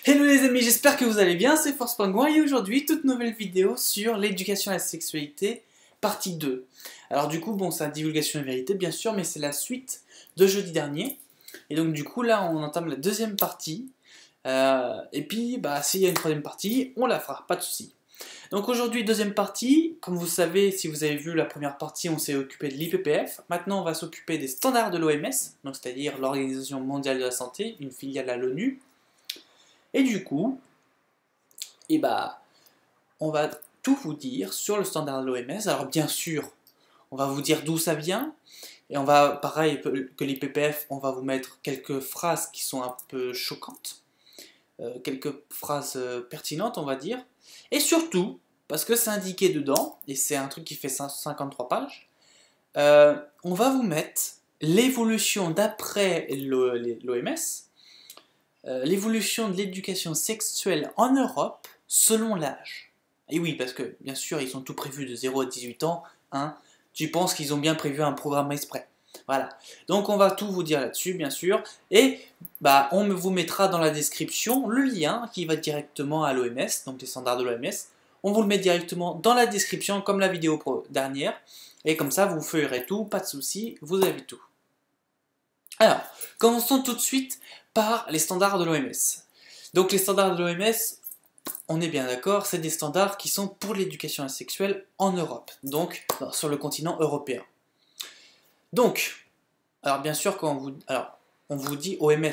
Hello les amis, j'espère que vous allez bien, c'est Force Pingouin et aujourd'hui, toute nouvelle vidéo sur l'éducation à la sexualité, partie 2. Alors du coup, bon, c'est la divulgation de la vérité bien sûr, mais c'est la suite de jeudi dernier. Et donc du coup, là, on entame la deuxième partie. Et puis, bah, s'il y a une troisième partie, on la fera, pas de souci. Donc aujourd'hui, deuxième partie, comme vous savez, si vous avez vu la première partie, on s'est occupé de l'IPPF. Maintenant, on va s'occuper des standards de l'OMS, donc c'est-à-dire l'Organisation Mondiale de la Santé, une filiale à l'ONU. Et du coup, on va tout vous dire sur le standard de l'OMS. Alors bien sûr, on va vous dire d'où ça vient, et on va, pareil que l'IPPF, on va vous mettre quelques phrases qui sont un peu choquantes, quelques phrases pertinentes, on va dire, et surtout, parce que c'est indiqué dedans, et c'est un truc qui fait 53 pages, on va vous mettre l'évolution d'après l'OMS, l'évolution de l'éducation sexuelle en Europe selon l'âge. Et oui, parce que bien sûr, ils ont tout prévu de 0 à 18 ans, hein. Tu penses qu'ils ont bien prévu un programme exprès. Voilà. Donc on va tout vous dire là-dessus, bien sûr. Et bah, on vous mettra dans la description le lien qui va directement à l'OMS, donc les standards de l'OMS. On vous le met directement dans la description, comme la vidéo dernière. Et comme ça, vous feuillerez tout, pas de souci, vous avez tout. Alors, commençons tout de suite par les standards de l'OMS. Donc les standards de l'OMS, on est bien d'accord, c'est des standards qui sont pour l'éducation sexuelle en Europe, donc sur le continent européen. Donc, alors bien sûr, on vous dit OMS.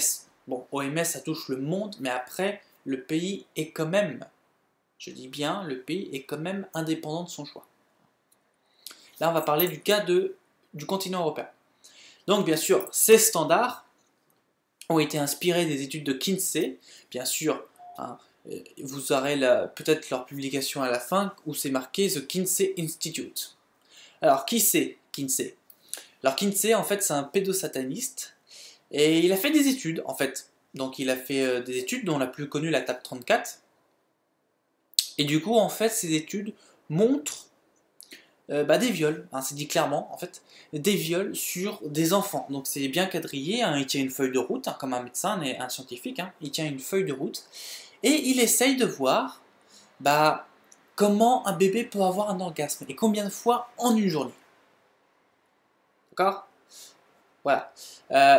Bon, OMS, ça touche le monde, mais après, le pays est quand même, je dis bien, le pays est quand même indépendant de son choix. Là, on va parler du cas du continent européen. Donc, bien sûr, ces standards ont été inspirés des études de Kinsey, bien sûr, hein, vous aurez peut-être leur publication à la fin où c'est marqué The Kinsey Institute. Alors, qui c'est Kinsey? Alors, Kinsey, en fait, c'est un pédosataniste et il a fait des études, en fait. Donc, il a fait des études dont la plus connue, la TAP 34. Et du coup, en fait, ces études montrent des viols, hein, c'est dit clairement en fait, des viols sur des enfants. Donc c'est bien quadrillé, hein, il tient une feuille de route, hein, comme un médecin et un scientifique, hein, il tient une feuille de route, et il essaye de voir comment un bébé peut avoir un orgasme, et combien de fois en une journée. D'accord? Voilà.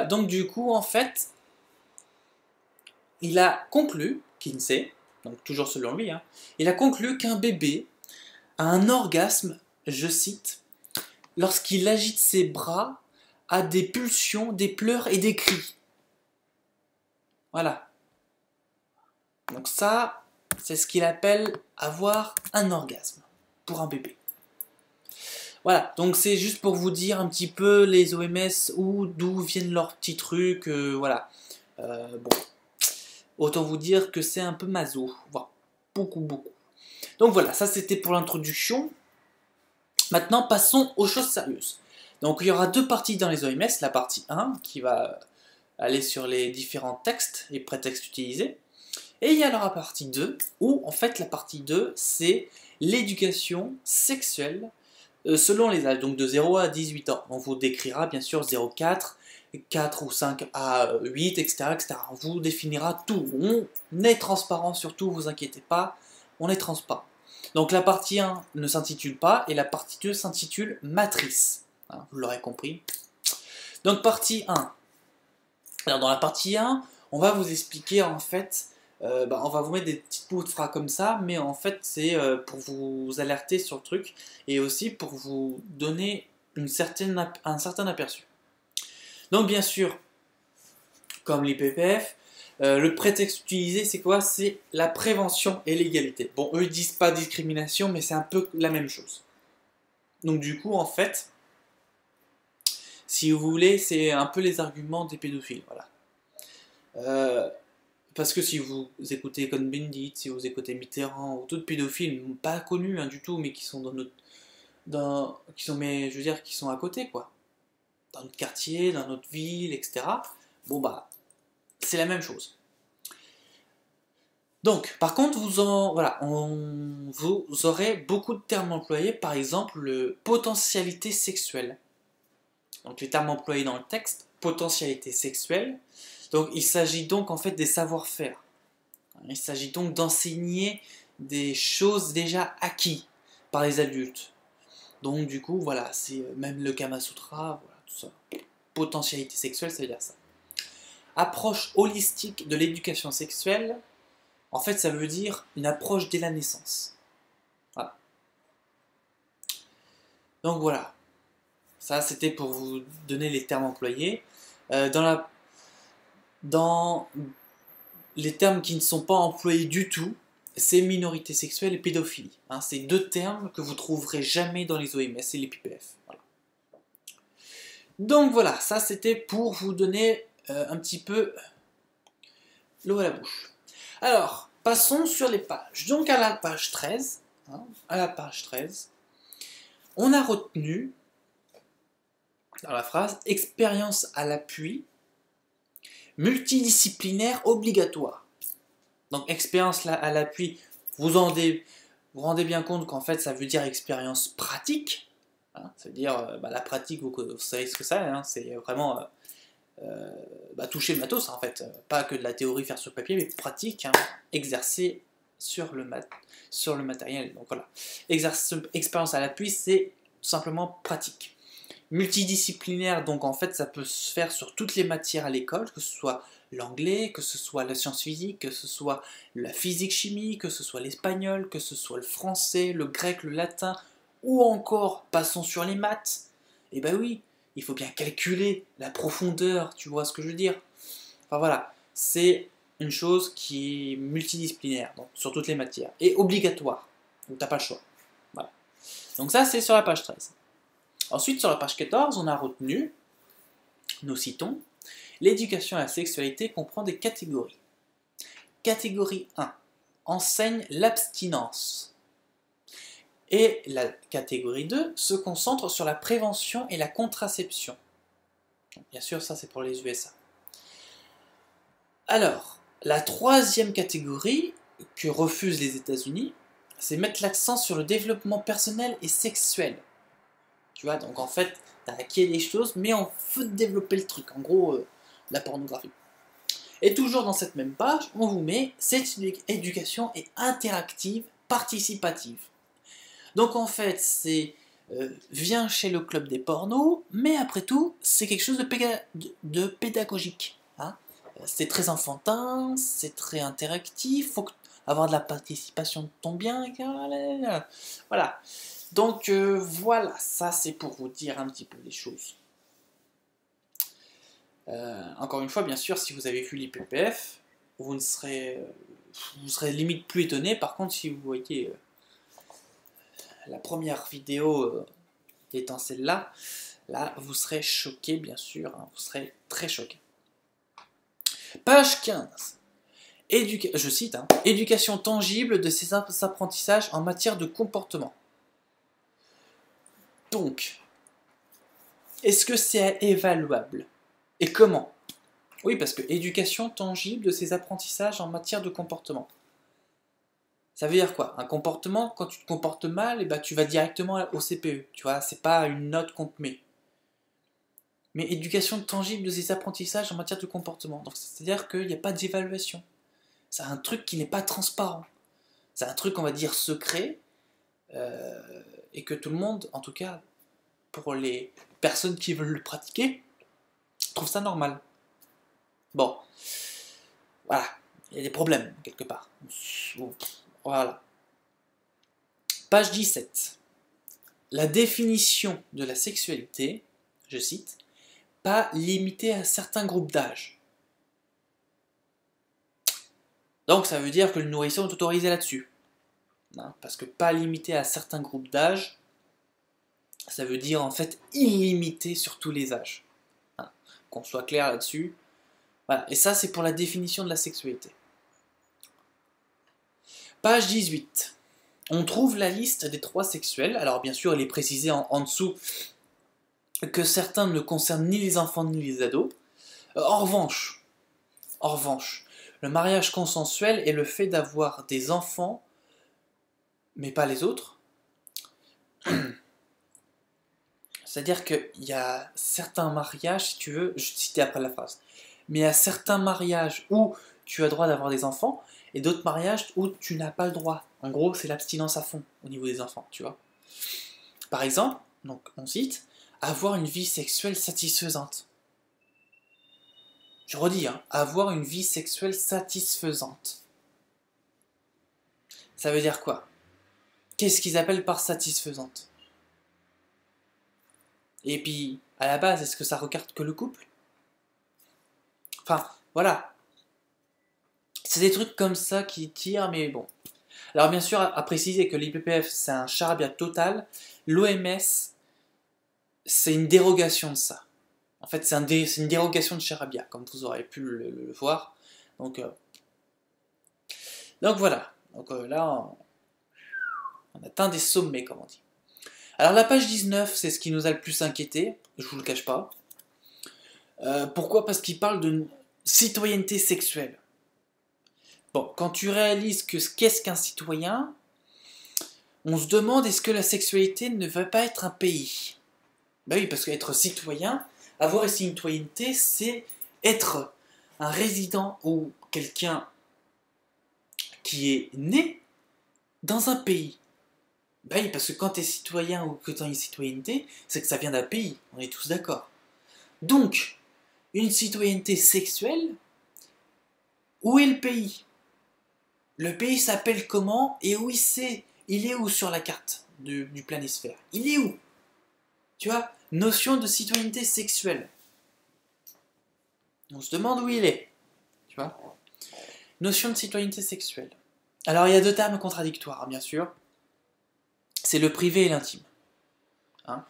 Donc du coup, en fait, il a conclu, Kinsey, donc toujours selon lui, hein, il a conclu qu'un bébé a un orgasme, je cite, lorsqu'il agite ses bras, a des pulsions, des pleurs et des cris. Voilà. Donc ça, c'est ce qu'il appelle avoir un orgasme pour un bébé. Voilà, donc c'est juste pour vous dire un petit peu les OMS, d'où viennent leurs petits trucs, voilà. Bon, autant vous dire que c'est un peu maso, voire beaucoup. Donc voilà, ça c'était pour l'introduction. Maintenant, passons aux choses sérieuses. Donc il y aura deux parties dans les OMS, la partie 1 qui va aller sur les différents textes et prétextes utilisés, et il y a la partie 2 où en fait la partie 2 c'est l'éducation sexuelle selon les âges, donc de 0 à 18 ans. On vous décrira bien sûr 0,4, 4 ou 5 à 8, etc. On vous définira tout, on est transparent sur tout, vous inquiétez pas, on est transparent. Donc la partie 1 ne s'intitule pas, et la partie 2 s'intitule Matrice. Hein, vous l'aurez compris. Donc partie 1. Alors dans la partie 1, on va vous expliquer en fait, on va vous mettre des petites bouts de phrases comme ça, mais en fait c'est pour vous alerter sur le truc, et aussi pour vous donner un certain aperçu. Donc bien sûr, comme l'IPPF, le prétexte utilisé, c'est quoi? C'est la prévention et l'égalité. Bon, eux ils disent pas discrimination, mais c'est un peu la même chose. Donc du coup, en fait, si vous voulez, c'est un peu les arguments des pédophiles, voilà. Parce que si vous écoutez Cohn-Bendit, si vous écoutez Mitterrand, ou d'autres pédophiles, pas connus hein, du tout, mais qui sont qui sont à côté, quoi. Dans notre quartier, dans notre ville, etc. Bon bah, c'est la même chose. Donc, par contre, vous aurez beaucoup de termes employés, par exemple le potentialité sexuelle. Donc les termes employés dans le texte, potentialité sexuelle. Donc il s'agit donc en fait des savoir-faire. Il s'agit donc d'enseigner des choses déjà acquises par les adultes. Donc du coup, voilà, c'est même le Kama Sutra, voilà, tout ça. Potentialité sexuelle, ça veut dire ça. Approche holistique de l'éducation sexuelle, en fait, ça veut dire une approche dès la naissance. Voilà. Donc voilà, ça c'était pour vous donner les termes employés. Dans les termes qui ne sont pas employés du tout, c'est minorité sexuelle et pédophilie. Hein, c'est deux termes que vous trouverez jamais dans les OMS et les PPF. Voilà. Donc voilà, ça c'était pour vous donner un petit peu l'eau à la bouche. Alors, passons sur les pages. Donc à la page 13, on a retenu dans la phrase expérience à l'appui, multidisciplinaire obligatoire. Donc expérience à l'appui, vous rendez bien compte qu'en fait ça veut dire expérience pratique. Hein, ça veut dire la pratique, vous savez ce que c'est, hein, c'est vraiment toucher le matos en fait, pas que de la théorie faire sur papier, mais pratique, hein, exercer sur le matériel. Donc voilà, expérience à l'appui, c'est tout simplement pratique. Multidisciplinaire, donc en fait ça peut se faire sur toutes les matières à l'école, que ce soit l'anglais, que ce soit la science physique, que ce soit la physique-chimie, que ce soit l'espagnol, que ce soit le français, le grec, le latin, ou encore, passons sur les maths. Et ben oui, il faut bien calculer la profondeur, tu vois ce que je veux dire. Enfin voilà, c'est une chose qui est multidisciplinaire, donc sur toutes les matières, et obligatoire, donc t'as pas le choix. Voilà. Donc ça c'est sur la page 13. Ensuite, sur la page 14, on a retenu, nous citons, l'éducation à la sexualité comprend des catégories. Catégorie 1, enseigne l'abstinence. Et la catégorie 2 se concentre sur la prévention et la contraception. Bien sûr, ça c'est pour les USA. Alors, la troisième catégorie que refusent les États-Unis, c'est mettre l'accent sur le développement personnel et sexuel. Tu vois, donc en fait, t'as acquis des choses, mais on veut développer le truc. En gros, la pornographie. Et toujours dans cette même page, on vous met cette éducation est interactive, participative. Donc en fait, c'est viens chez le club des pornos, mais après tout, c'est quelque chose de pédagogique. Hein. C'est très enfantin, c'est très interactif, faut avoir de la participation de ton bien. Voilà. Donc voilà, ça c'est pour vous dire un petit peu les choses. Encore une fois, bien sûr, si vous avez vu les PPF, vous serez limite plus étonné. Par contre, si vous voyez la première vidéo étant celle-là, là, vous serez choqué, bien sûr, hein, vous serez très choqué. Page 15. Je cite, hein, éducation tangible de ces apprentissages en matière de comportement. Donc, est-ce que c'est évaluable? Et comment? Oui, parce que éducation tangible de ces apprentissages en matière de comportement. Ça veut dire quoi? Un comportement, quand tu te comportes mal, et ben, tu vas directement au CPE. Tu vois, c'est pas une note qu'on te met. Mais éducation tangible de ces apprentissages en matière de comportement. Donc, c'est-à-dire qu'il n'y a pas d'évaluation. C'est un truc qui n'est pas transparent. C'est un truc, on va dire, secret. Et que tout le monde, en tout cas, pour les personnes qui veulent le pratiquer, trouve ça normal. Bon. Voilà. Il y a des problèmes, quelque part. Voilà. Page 17. La définition de la sexualité, je cite, pas limitée à certains groupes d'âge. Donc ça veut dire que le nourrisson est autorisé là-dessus. Hein, parce que pas limité à certains groupes d'âge, ça veut dire en fait illimité sur tous les âges. Hein, qu'on soit clair là-dessus. Voilà. Et ça c'est pour la définition de la sexualité. Page 18. On trouve la liste des droits sexuels. Alors bien sûr, il est précisé en dessous que certains ne concernent ni les enfants ni les ados. En revanche, le mariage consensuel est le fait d'avoir des enfants, mais pas les autres. C'est-à-dire qu'il y a certains mariages, si tu veux, je vais citer après la phrase, mais il y a certains mariages où tu as droit d'avoir des enfants, et d'autres mariages où tu n'as pas le droit. En gros, c'est l'abstinence à fond au niveau des enfants, tu vois. Par exemple, donc on cite, avoir une vie sexuelle satisfaisante. Je redis, hein, avoir une vie sexuelle satisfaisante. Ça veut dire quoi? Qu'est-ce qu'ils appellent par satisfaisante? Et puis, à la base, est-ce que ça regarde que le couple? Enfin, voilà. C'est des trucs comme ça qui tirent, mais bon. Alors bien sûr, à préciser que l'IPPF, c'est un charabia total. L'OMS, c'est une dérogation de ça. En fait, c'est une dérogation de charabia, comme vous aurez pu le voir. Donc voilà. Donc là, on atteint des sommets, comme on dit. Alors la page 19, c'est ce qui nous a le plus inquiété, je vous le cache pas. Pourquoi? Parce qu'il parle de citoyenneté sexuelle. Bon, quand tu réalises que qu'est-ce qu'un citoyen, on se demande est-ce que la sexualité ne va pas être un pays? Ben oui, parce qu'être citoyen, avoir une citoyenneté, c'est être un résident ou quelqu'un qui est né dans un pays. Ben oui, parce que quand tu es citoyen ou que tu as une citoyenneté, c'est que ça vient d'un pays, on est tous d'accord. Donc, une citoyenneté sexuelle, où est le pays? Le pays s'appelle comment et où il est où sur la carte du planisphère? Il est où? Tu vois? Notion de citoyenneté sexuelle. On se demande où il est. Tu vois? Notion de citoyenneté sexuelle. Alors il y a deux termes contradictoires, bien sûr. C'est le privé et l'intime. Hein?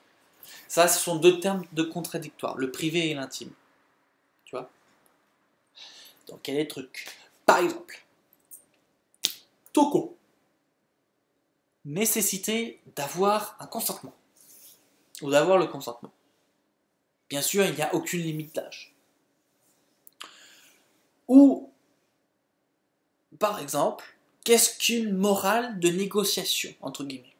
Ça, ce sont deux termes de contradictoires, le privé et l'intime. Tu vois? Donc quel est le truc? Par exemple, Toko. Nécessité d'avoir un consentement. Ou d'avoir le consentement. Bien sûr, il n'y a aucune limite d'âge. Ou, par exemple, qu'est-ce qu'une morale de négociation, entre guillemets?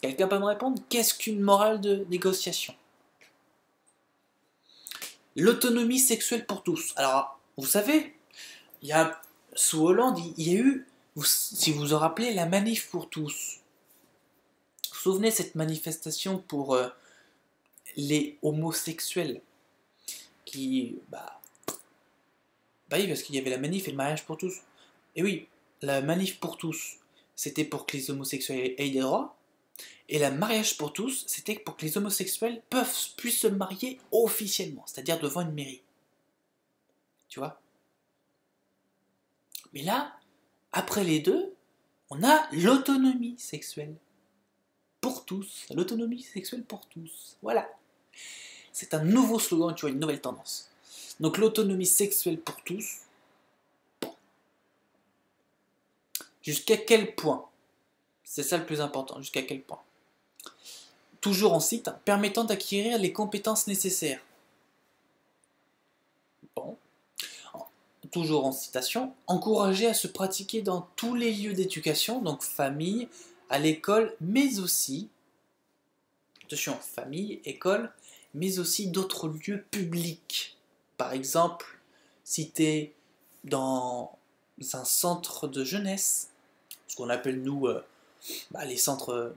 Quelqu'un peut me répondre? Qu'est-ce qu'une morale de négociation? L'autonomie sexuelle pour tous. Alors, vous savez, il y a, sous Hollande, il y a eu, si vous vous en rappelez, la manif pour tous. Vous vous souvenez de cette manifestation pour les homosexuels qui, bah oui, parce qu'il y avait la manif et le mariage pour tous. Et oui, la manif pour tous, c'était pour que les homosexuels aient des droits. Et le mariage pour tous, c'était pour que les homosexuels puissent se marier officiellement, c'est-à-dire devant une mairie. Tu vois? Mais là, après les deux, on a l'autonomie sexuelle. Pour tous. L'autonomie sexuelle pour tous. Voilà. C'est un nouveau slogan, tu vois, une nouvelle tendance. Donc l'autonomie sexuelle pour tous. Jusqu'à quel point? C'est ça le plus important, jusqu'à quel point? Toujours en cite, permettant d'acquérir les compétences nécessaires. Bon. Toujours en citation, encourager à se pratiquer dans tous les lieux d'éducation, donc famille, à l'école, mais aussi, attention, famille, école, mais aussi d'autres lieux publics. Par exemple, si tu es dans un centre de jeunesse, ce qu'on appelle nous les centres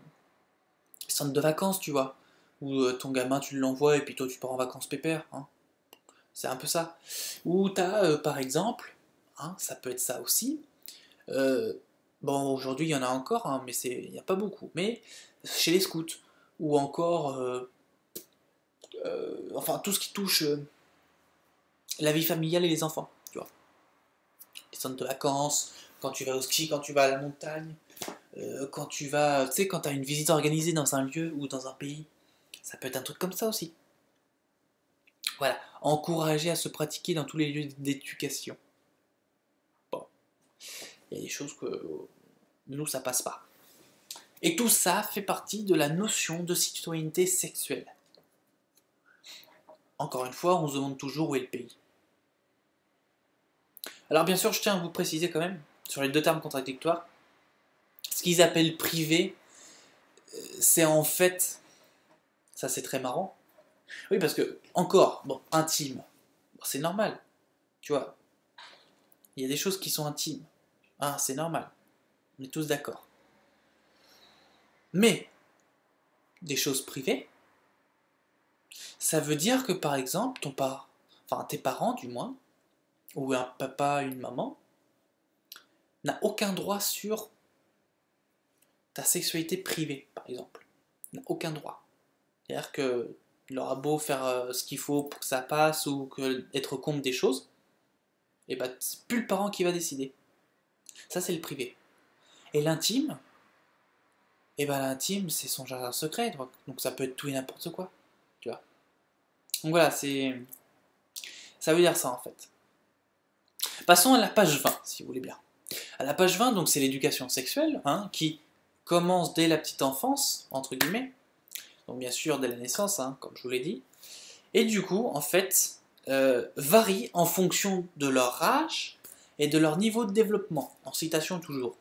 de vacances, tu vois, où ton gamin tu l'envoies et puis toi tu pars en vacances pépère, hein. C'est un peu ça. Ou tu as par exemple, hein, ça peut être ça aussi. Bon, aujourd'hui il y en a encore, hein, mais il n'y a pas beaucoup. Mais chez les scouts, ou encore, enfin tout ce qui touche la vie familiale et les enfants, tu vois. Les centres de vacances, quand tu vas au ski, quand tu vas à la montagne, quand tu vas, tu sais, quand tu as une visite organisée dans un lieu ou dans un pays, ça peut être un truc comme ça aussi. Voilà, encourager à se pratiquer dans tous les lieux d'éducation. Bon, il y a des choses que nous, ça passe pas. Et tout ça fait partie de la notion de citoyenneté sexuelle. Encore une fois, on se demande toujours où est le pays. Alors bien sûr, je tiens à vous préciser quand même, sur les deux termes contradictoires, ce qu'ils appellent privé, c'est en fait, ça c'est très marrant, oui parce que, encore, bon, intime, bon, c'est normal, tu vois, Il y a des choses qui sont intimes. Ah, c'est normal. On est tous d'accord. Mais, des choses privées, ça veut dire que par exemple, tes parents du moins, ou un papa, une maman, n'a aucun droit sur ta sexualité privée, par exemple. N'a aucun droit. C'est-à-dire qu'il aura beau faire ce qu'il faut pour que ça passe ou être contre des choses, et bah c'est plus le parent qui va décider. Ça c'est le privé. Et l'intime, et bah l'intime c'est son jardin secret, donc ça peut être tout et n'importe quoi, tu vois. Donc voilà, ça veut dire ça en fait. Passons à la page 20, si vous voulez bien. À la page 20, donc c'est l'éducation sexuelle, hein, qui commence dès la petite enfance, entre guillemets, donc bien sûr dès la naissance, hein, comme je vous l'ai dit, et du coup, en fait, varie en fonction de leur âge et de leur niveau de développement, en citation toujours.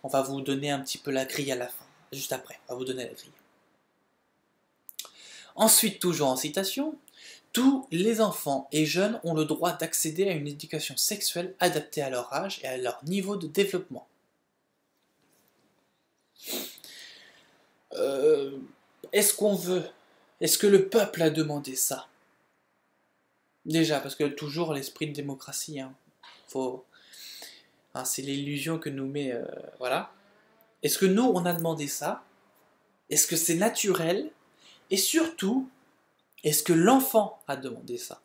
On va vous donner un petit peu la grille à la fin, juste après, on va vous donner la grille. Ensuite, toujours en citation, tous les enfants et jeunes ont le droit d'accéder à une éducation sexuelle adaptée à leur âge et à leur niveau de développement. Est-ce que le peuple a demandé ça? Déjà, parce que toujours l'esprit de démocratie, hein, c'est l'illusion que nous met, voilà. Est-ce que nous, on a demandé ça? Est-ce que c'est naturel? Et surtout, est-ce que l'enfant a demandé ça?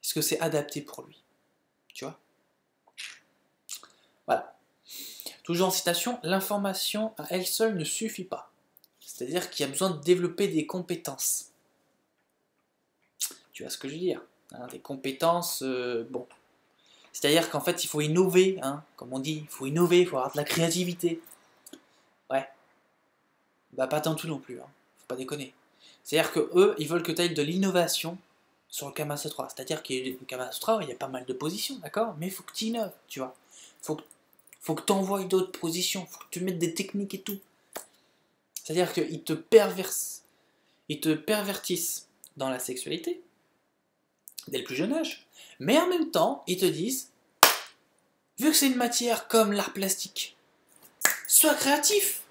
Est-ce que c'est adapté pour lui? Tu vois? Voilà. Toujours en citation, l'information à elle seule ne suffit pas. C'est-à-dire qu'il y a besoin de développer des compétences. Tu vois ce que je veux dire, hein, des compétences, bon. C'est-à-dire qu'en fait, il faut innover, hein, comme on dit, il faut innover, il faut avoir de la créativité. Ouais. Bah pas tant tout non plus, hein. Faut pas déconner. C'est-à-dire que eux, ils veulent que tu ailles de l'innovation sur le Kama Sutra. C'est-à-dire que le Kama Sutra, il y a pas mal de positions, d'accord? Mais il faut que tu innoves, tu vois. Faut que tu envoies d'autres positions, faut que tu mettes des techniques et tout. C'est-à-dire qu'ils te pervertissent dans la sexualité, dès le plus jeune âge, mais en même temps, ils te disent, vu que c'est une matière comme l'art plastique, sois créatif.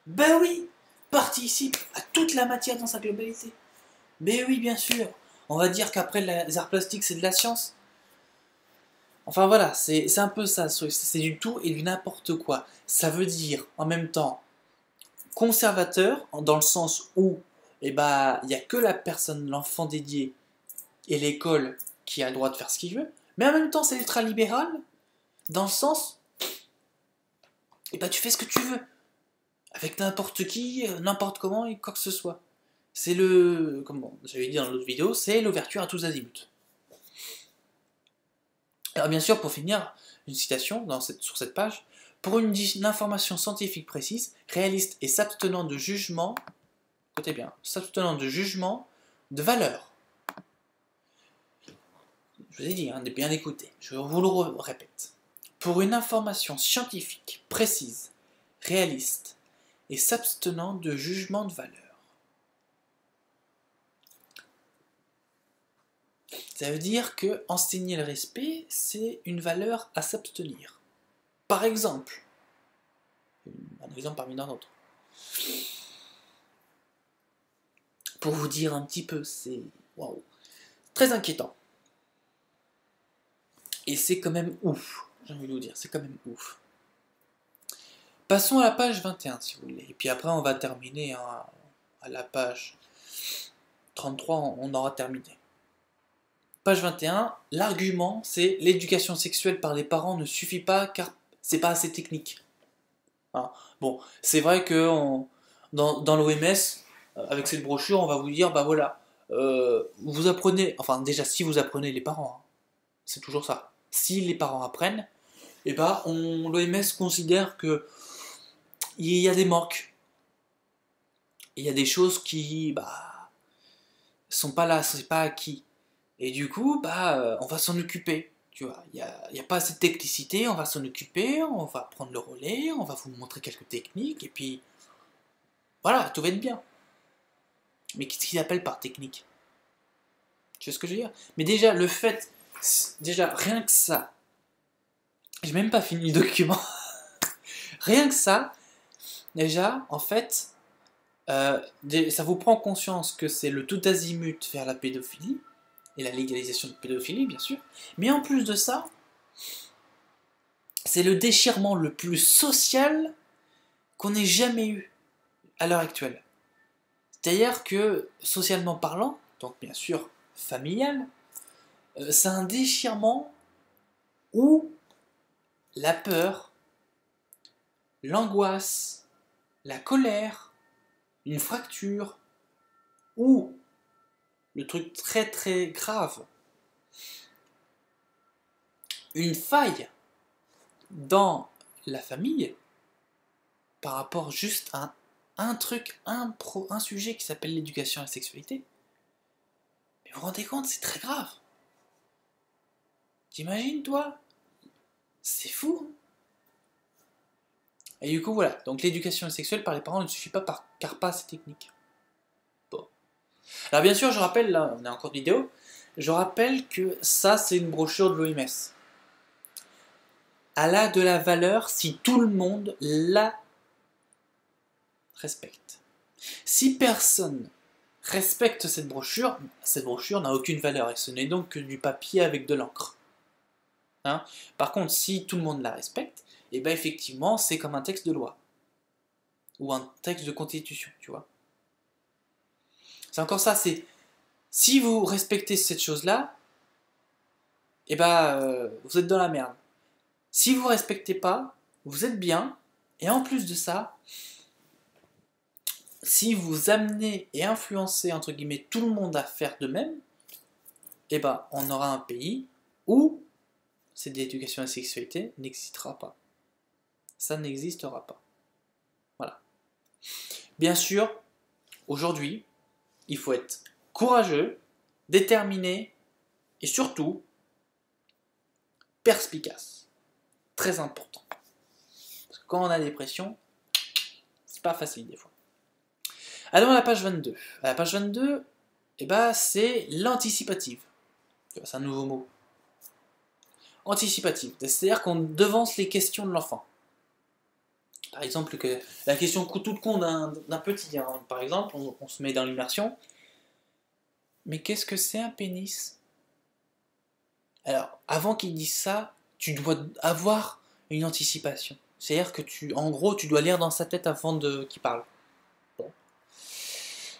Ben oui, participe à toute la matière dans sa globalité. Ben oui, bien sûr. On va dire qu'après les arts plastiques, c'est de la science. Enfin voilà, c'est un peu ça, c'est du tout et du n'importe quoi. Ça veut dire en même temps conservateur, dans le sens où il n'y a que la personne, l'enfant dédié et l'école qui a le droit de faire ce qu'il veut, mais en même temps c'est ultra-libéral, dans le sens, tu fais ce que tu veux, avec n'importe qui, n'importe comment et quoi que ce soit. C'est comme j'avais dit dans l'autre vidéo, c'est l'ouverture à tous azimuts. Alors bien sûr, pour finir, une citation sur cette page, pour une information scientifique précise, réaliste et s'abstenant de jugement, écoutez bien, s'abstenant de jugement de valeur. Je vous ai dit, de bien écouter, je vous le répète. Pour une information scientifique précise, réaliste et s'abstenant de jugement de valeur. Ça veut dire que enseigner le respect, c'est une valeur à s'abstenir. Par exemple, un exemple parmi tant d'autres. Pour vous dire un petit peu, c'est waouh, très inquiétant. Et c'est quand même ouf, j'ai envie de vous dire, c'est quand même ouf. Passons à la page 21 si vous voulez, et puis après on va terminer à la page 33, on aura terminé. Page 21, l'argument c'est l'éducation sexuelle par les parents ne suffit pas car c'est pas assez technique. Voilà. Bon, c'est vrai que dans l'OMS, avec cette brochure, on va vous dire, voilà, vous apprenez, enfin déjà si vous apprenez les parents, hein, c'est toujours ça. Si les parents apprennent, l'OMS considère que il y a des manques. Il y a des choses qui, sont pas là, c'est pas acquis. Et du coup, on va s'en occuper. Tu vois, il y a pas assez de technicité, on va s'en occuper, on va prendre le relais, on va vous montrer quelques techniques, et puis voilà, tout va être bien. Mais qu'est-ce qu'ils appellent par technique? Tu vois ce que je veux dire? Mais déjà, le fait Déjà, rien que ça, j'ai même pas fini le document. Rien que ça, déjà, en fait, ça vous prend conscience que c'est le tout azimut vers la pédophilie, et la légalisation de pédophilie, bien sûr. Mais en plus de ça, c'est le déchirement le plus social qu'on ait jamais eu à l'heure actuelle. C'est-à-dire que, socialement parlant, donc bien sûr familial, c'est un déchirement où la peur, l'angoisse, la colère, une fracture, ou le truc très très grave, une faille dans la famille par rapport juste à un truc, un sujet qui s'appelle l'éducation à la sexualité. Mais vous vous rendez compte, c'est très grave. T'imagines, toi? C'est fou. Et du coup, voilà. Donc l'éducation sexuelle par les parents ne suffit pas car pas assez technique. Bon. Alors bien sûr, je rappelle, là, on est encore de vidéo, je rappelle que ça, c'est une brochure de l'OMS. Elle a de la valeur si tout le monde la respecte. Si personne respecte cette brochure n'a aucune valeur et ce n'est donc que du papier avec de l'encre. Hein? Par contre, si tout le monde la respecte, et bien effectivement, c'est comme un texte de loi ou un texte de constitution, tu vois. C'est encore ça, c'est si vous respectez cette chose-là, et ben vous êtes dans la merde. Si vous respectez pas, vous êtes bien, et en plus de ça, si vous amenez et influencez entre guillemets tout le monde à faire de même, et ben on aura un pays où cette éducation à la sexualité n'existera pas. Ça n'existera pas. Voilà. Bien sûr, aujourd'hui, il faut être courageux, déterminé et surtout perspicace. Très important. Parce que quand on a des pressions, c'est pas facile des fois. Allons à la page 22. À la page 22, eh ben, c'est l'anticipative. C'est un nouveau mot. Anticipative. C'est-à-dire qu'on devance les questions de l'enfant. Par exemple, que la question toute con d'un petit, hein. Par exemple, on se met dans l'immersion. Mais qu'est-ce que c'est un pénis? Alors, avant qu'il dise ça, tu dois avoir une anticipation. C'est-à-dire que en gros, tu dois lire dans sa tête avant qu'il parle. Bon.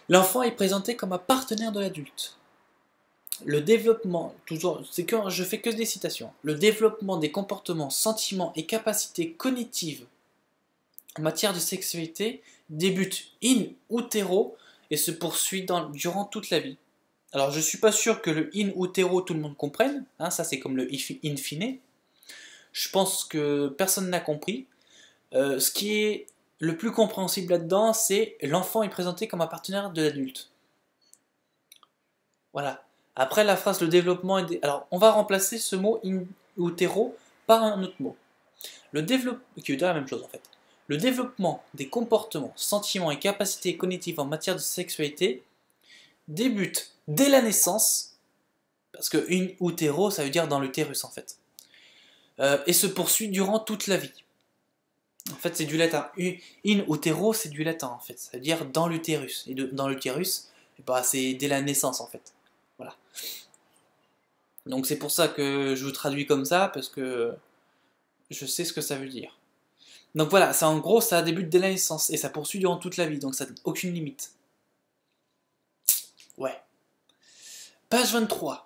L'enfant est présenté comme un partenaire de l'adulte. Le développement, toujours, je fais que des citations. Le développement des comportements, sentiments et capacités cognitives en matière de sexualité débute in utero et se poursuit durant toute la vie. Alors je suis pas sûr que le in utero tout le monde comprenne, hein, ça c'est comme le in fine. Je pense que personne n'a compris. Ce qui est le plus compréhensible là-dedans, c'est l'enfant est présenté comme un partenaire de l'adulte. Voilà. Après la phrase le développement alors on va remplacer ce mot in utero par un autre mot. Qui veut dire la même chose en fait. Le développement des comportements, sentiments et capacités cognitives en matière de sexualité débute dès la naissance, parce que in utero ça veut dire dans l'utérus en fait, et se poursuit durant toute la vie. En fait c'est du latin. In utero c'est du latin en fait, ça veut dire dans l'utérus. Et dans l'utérus, bah, c'est dès la naissance en fait. Voilà. Donc c'est pour ça que je vous traduis comme ça, parce que je sais ce que ça veut dire. Donc voilà, ça en gros, ça débute dès la naissance et ça poursuit durant toute la vie, donc ça n'a aucune limite. Ouais. Page 23.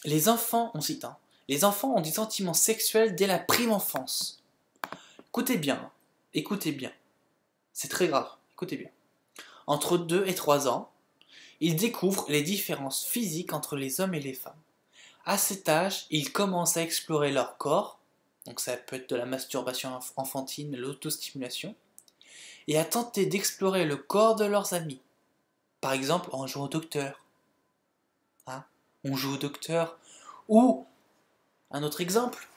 Les enfants, on cite, hein, les enfants ont des sentiments sexuels dès la prime enfance. Écoutez bien, c'est très grave, écoutez bien. Entre 2 et 3 ans, ils découvrent les différences physiques entre les hommes et les femmes. À cet âge, ils commencent à explorer leur corps, donc ça peut être de la masturbation enfantine, l'autostimulation, et à tenter d'explorer le corps de leurs amis. Par exemple, en jouant au docteur. Hein, on joue au docteur. Ou, un autre exemple,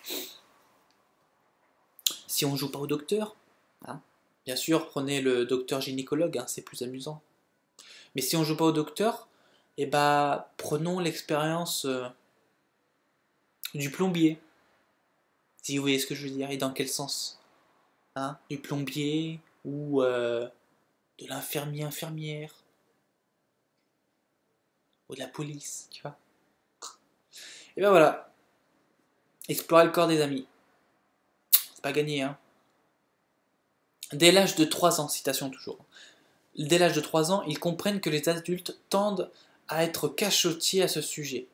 si on ne joue pas au docteur, hein, bien sûr, prenez le docteur gynécologue, hein, c'est plus amusant. Mais si on ne joue pas au docteur, eh ben, prenons l'expérience Du plombier, si vous voyez ce que je veux dire, et dans quel sens, hein? Du plombier ou de l'infirmier, infirmière, ou de la police, tu vois. Et ben voilà, explorer le corps des amis. C'est pas gagné, hein. Dès l'âge de 3 ans, citation toujours. Dès l'âge de 3 ans, ils comprennent que les adultes tendent à être cachotiers à ce sujet.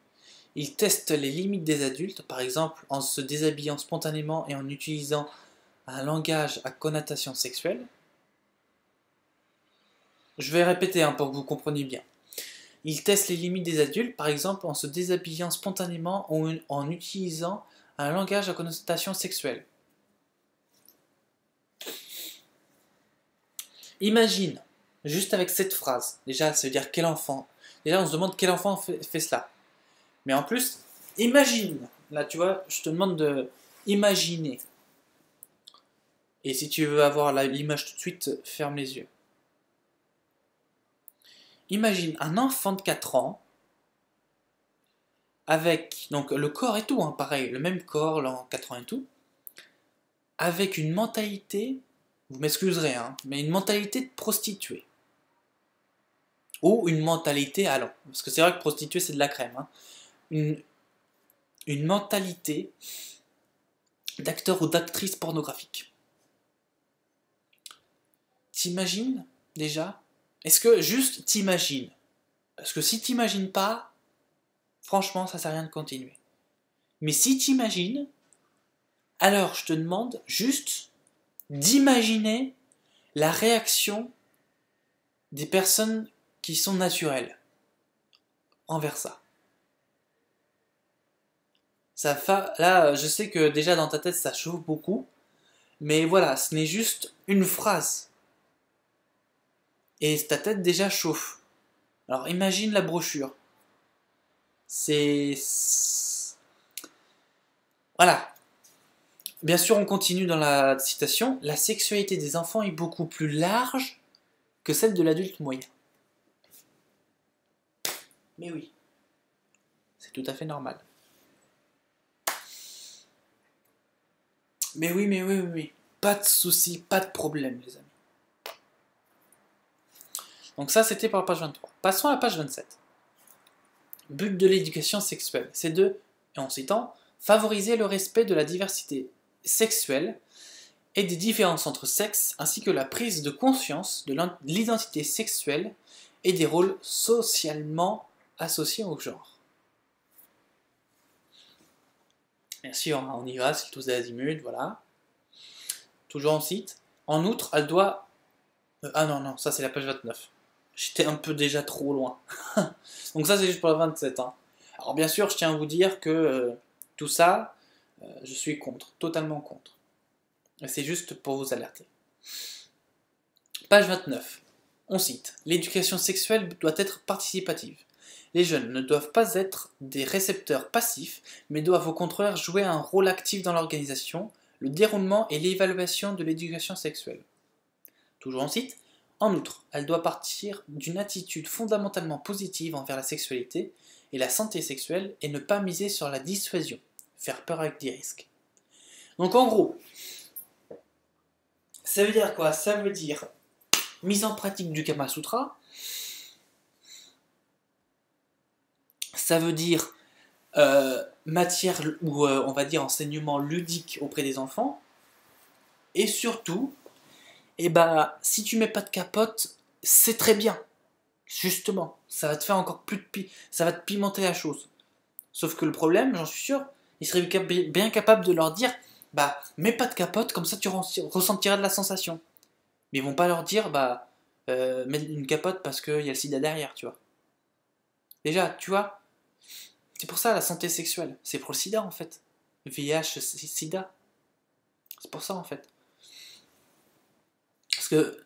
Ils testent les limites des adultes, par exemple en se déshabillant spontanément et en utilisant un langage à connotation sexuelle. Je vais répéter pour que vous compreniez bien. Ils testent les limites des adultes, par exemple en se déshabillant spontanément ou en utilisant un langage à connotation sexuelle. Imagine, juste avec cette phrase, déjà ça veut dire quel enfant. Déjà on se demande quel enfant fait cela. Mais en plus, imagine, là tu vois, je te demande de imaginer. Et si tu veux avoir l'image tout de suite, ferme les yeux. Imagine un enfant de 4 ans, avec donc le corps et tout, pareil, le même corps, en 4 ans et tout, avec une mentalité, vous m'excuserez, mais une mentalité de prostituée. Ou une mentalité, parce que c'est vrai que prostituée c'est de la crème, une mentalité d'acteur ou d'actrice pornographique. T'imagines déjà? Est-ce que juste t'imagines? Parce que si t'imagines pas, franchement ça sert à rien de continuer. Mais si t'imagines, alors je te demande juste d'imaginer la réaction des personnes qui sont naturelles envers ça. Là, je sais que déjà dans ta tête ça chauffe beaucoup, mais voilà, ce n'est juste une phrase. Et ta tête déjà chauffe. Alors imagine la brochure. Voilà. Bien sûr, on continue dans la citation. La sexualité des enfants est beaucoup plus large que celle de l'adulte moyen. Mais oui, c'est tout à fait normal. Mais oui. Pas de soucis, pas de problème, les amis. Donc ça, c'était pour la page 23. Passons à la page 27. But de l'éducation sexuelle, c'est de, et en citant, favoriser le respect de la diversité sexuelle et des différences entre sexes, ainsi que la prise de conscience de l'identité sexuelle et des rôles socialement associés au genre. Bien sûr, on y va, c'est tous des azimuts, voilà. Toujours en cite. En outre, elle doit... ah non, ça c'est la page 29. J'étais un peu déjà trop loin. Donc ça c'est juste pour la 27. Alors bien sûr, je tiens à vous dire que tout ça, je suis contre, totalement contre. C'est juste pour vous alerter. Page 29. On cite. L'éducation sexuelle doit être participative. Les jeunes ne doivent pas être des récepteurs passifs, mais doivent au contraire jouer un rôle actif dans l'organisation, le déroulement et l'évaluation de l'éducation sexuelle. Toujours on cite. En outre, elle doit partir d'une attitude fondamentalement positive envers la sexualité et la santé sexuelle et ne pas miser sur la dissuasion, faire peur avec des risques. Donc en gros, ça veut dire quoi? Ça veut dire mise en pratique du Kama Sutra, ça veut dire matière ou on va dire enseignement ludique auprès des enfants, et surtout, si tu mets pas de capote, c'est très bien. Justement, ça va te faire encore plus ça va te pimenter la chose. Sauf que le problème, j'en suis sûr, il serait bien capable de leur dire, mets pas de capote, comme ça tu ressentiras de la sensation. Mais ils vont pas leur dire, mets une capote parce qu'il y a le sida derrière, tu vois. Déjà, tu vois, c'est pour ça la santé sexuelle, c'est pour le sida en fait. VIH, sida. C'est pour ça en fait. Parce que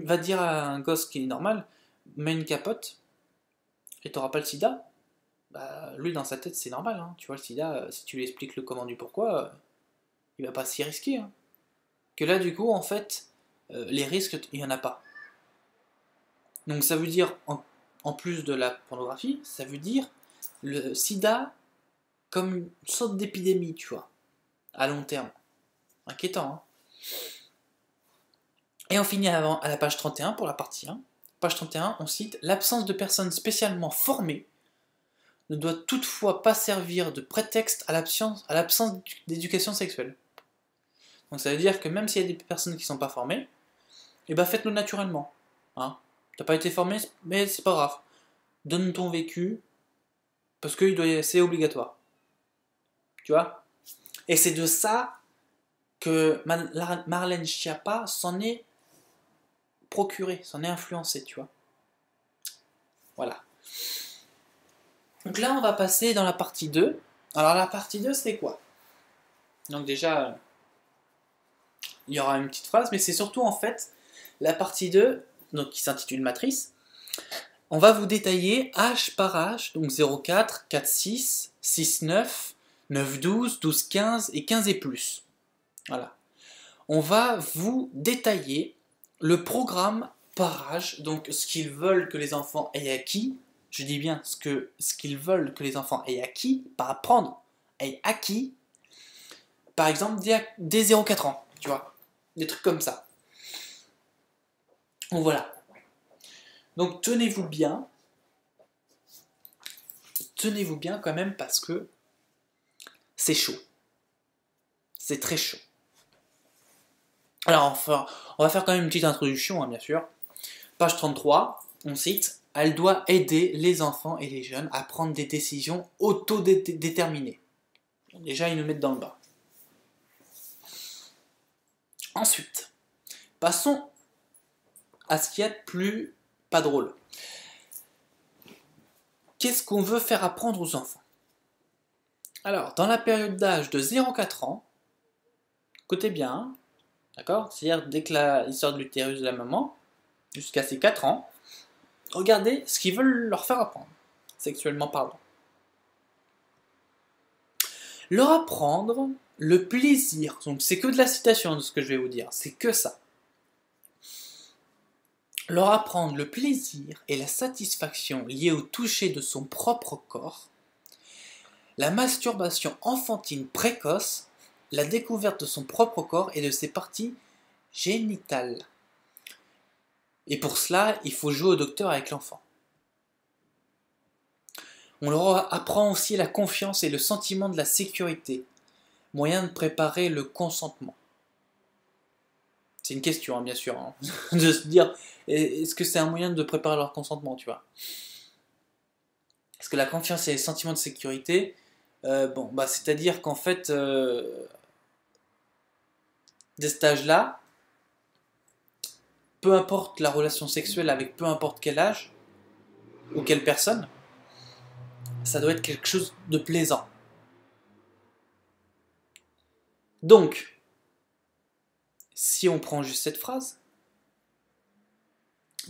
va dire à un gosse qui est normal, mets une capote et t'auras pas le sida. Lui dans sa tête c'est normal, tu vois, le sida, si tu lui expliques le comment du pourquoi, il va pas s'y risquer. Que là du coup en fait, les risques il y en a pas. Donc ça veut dire en plus de la pornographie, ça veut dire le sida comme une sorte d'épidémie, tu vois, à long terme. Inquiétant, hein. Et on finit à la page 31 pour la partie 1. Page 31, on cite « L'absence de personnes spécialement formées ne doit toutefois pas servir de prétexte à l'absence d'éducation sexuelle. » Donc ça veut dire que même s'il y a des personnes qui ne sont pas formées, eh ben faites-le naturellement. Hein. T'as pas été formé, mais c'est pas grave. Donne ton vécu, parce que c'est obligatoire. Tu vois? Et c'est de ça que Marlène Schiappa s'en est procuré, s'en est influencé, tu vois. Voilà. Donc là, on va passer dans la partie 2. Alors la partie 2, c'est quoi? Donc déjà, il y aura une petite phrase, mais c'est surtout en fait la partie 2, donc qui s'intitule Matrice. On va vous détailler âge par âge, donc 0,4, 4,6, 6,9, 9,12, 12,15 et 15 et plus. Voilà. On va vous détailler le programme par âge, donc ce qu'ils veulent que les enfants aient acquis. Je dis bien ce qu'ils veulent que les enfants aient acquis, pas apprendre, aient acquis. Par exemple, dès 0,4 ans, tu vois. Des trucs comme ça. Donc voilà. Donc tenez-vous bien. Tenez-vous bien quand même parce que c'est chaud. C'est très chaud. Alors enfin, on va faire quand même une petite introduction, hein, bien sûr. Page 33, on cite « Elle doit aider les enfants et les jeunes à prendre des décisions autodéterminées. » Déjà, ils nous mettent dans le bas. Ensuite, passons à ce qu'il y a de plus pas drôle. Qu'est-ce qu'on veut faire apprendre aux enfants? Alors, dans la période d'âge de 0,4 ans, écoutez bien, hein, d'accord? C'est-à-dire dès que il sort de l'utérus de la maman, jusqu'à ses 4 ans, regardez ce qu'ils veulent leur faire apprendre, sexuellement parlant. Leur apprendre le plaisir, donc c'est que de la citation de ce que je vais vous dire, c'est que ça. Leur apprendre le plaisir et la satisfaction liés au toucher de son propre corps, la masturbation enfantine précoce, la découverte de son propre corps et de ses parties génitales. Et pour cela, il faut jouer au docteur avec l'enfant. On leur apprend aussi la confiance et le sentiment de la sécurité, moyen de préparer le consentement. C'est une question, hein, bien sûr, hein, de se dire, est-ce que c'est un moyen de préparer leur consentement, tu vois? Parce que la confiance et le sentiment de sécurité, c'est-à-dire qu'en fait, dès cet âge-là, peu importe la relation sexuelle avec peu importe quel âge, ou quelle personne, ça doit être quelque chose de plaisant. Donc, si on prend juste cette phrase,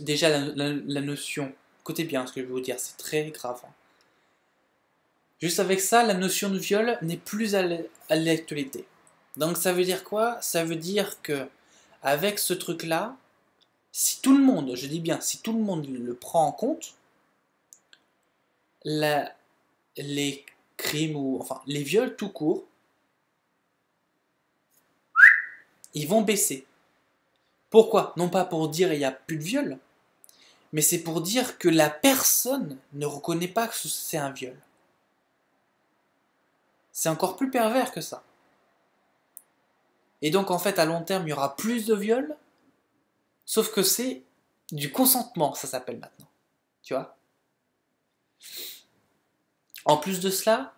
déjà la notion, écoutez bien ce que je vais vous dire, c'est très grave. Hein. Juste avec ça, la notion de viol n'est plus à l'actualité. Donc ça veut dire quoi? Ça veut dire que avec ce truc-là, si tout le monde, je dis bien, si tout le monde le prend en compte, les crimes ou enfin les viols tout court, ils vont baisser. Pourquoi? Non pas pour dire il n'y a plus de viol, mais c'est pour dire que la personne ne reconnaît pas que c'est un viol. C'est encore plus pervers que ça. Et donc en fait à long terme il y aura plus de viols, sauf que c'est du consentement, ça s'appelle maintenant. Tu vois? En plus de cela,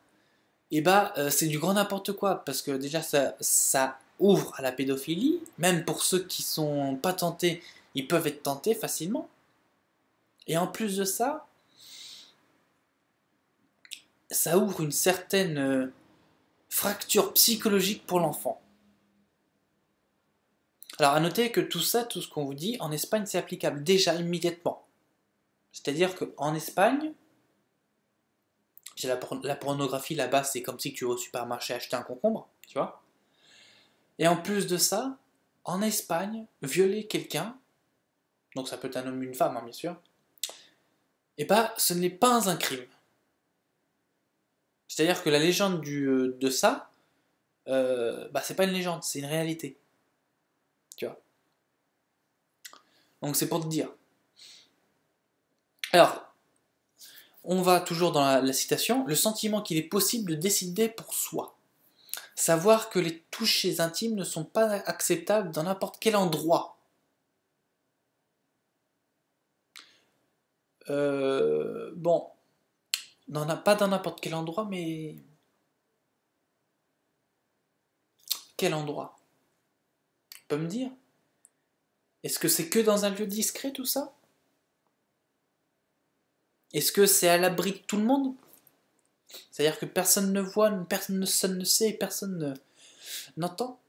c'est du grand n'importe quoi, parce que déjà ça ouvre à la pédophilie, même pour ceux qui sont pas tentés, ils peuvent être tentés facilement. Et en plus de ça, ça ouvre une certaine fracture psychologique pour l'enfant. Alors à noter que tout ça, tout ce qu'on vous dit, en Espagne c'est applicable déjà immédiatement. C'est-à-dire qu'en Espagne, la pornographie là-bas c'est comme si tu vas au supermarché acheter un concombre, tu vois. Et en plus de ça, en Espagne, violer quelqu'un, donc ça peut être un homme ou une femme, hein, bien sûr, ce n'est pas un crime. C'est-à-dire que la légende de ça, bah c'est pas une légende, c'est une réalité. Tu vois. Donc c'est pour te dire. Alors, on va toujours dans la citation. Le sentiment qu'il est possible de décider pour soi. Savoir que les touchés intimes ne sont pas acceptables dans n'importe quel endroit. Bon, pas dans n'importe quel endroit, mais... Quel endroit? Tu peux me dire? Est-ce que c'est que dans un lieu discret tout ça? Est-ce que c'est à l'abri de tout le monde? C'est-à-dire que personne ne voit, personne ne sait, personne n'entend?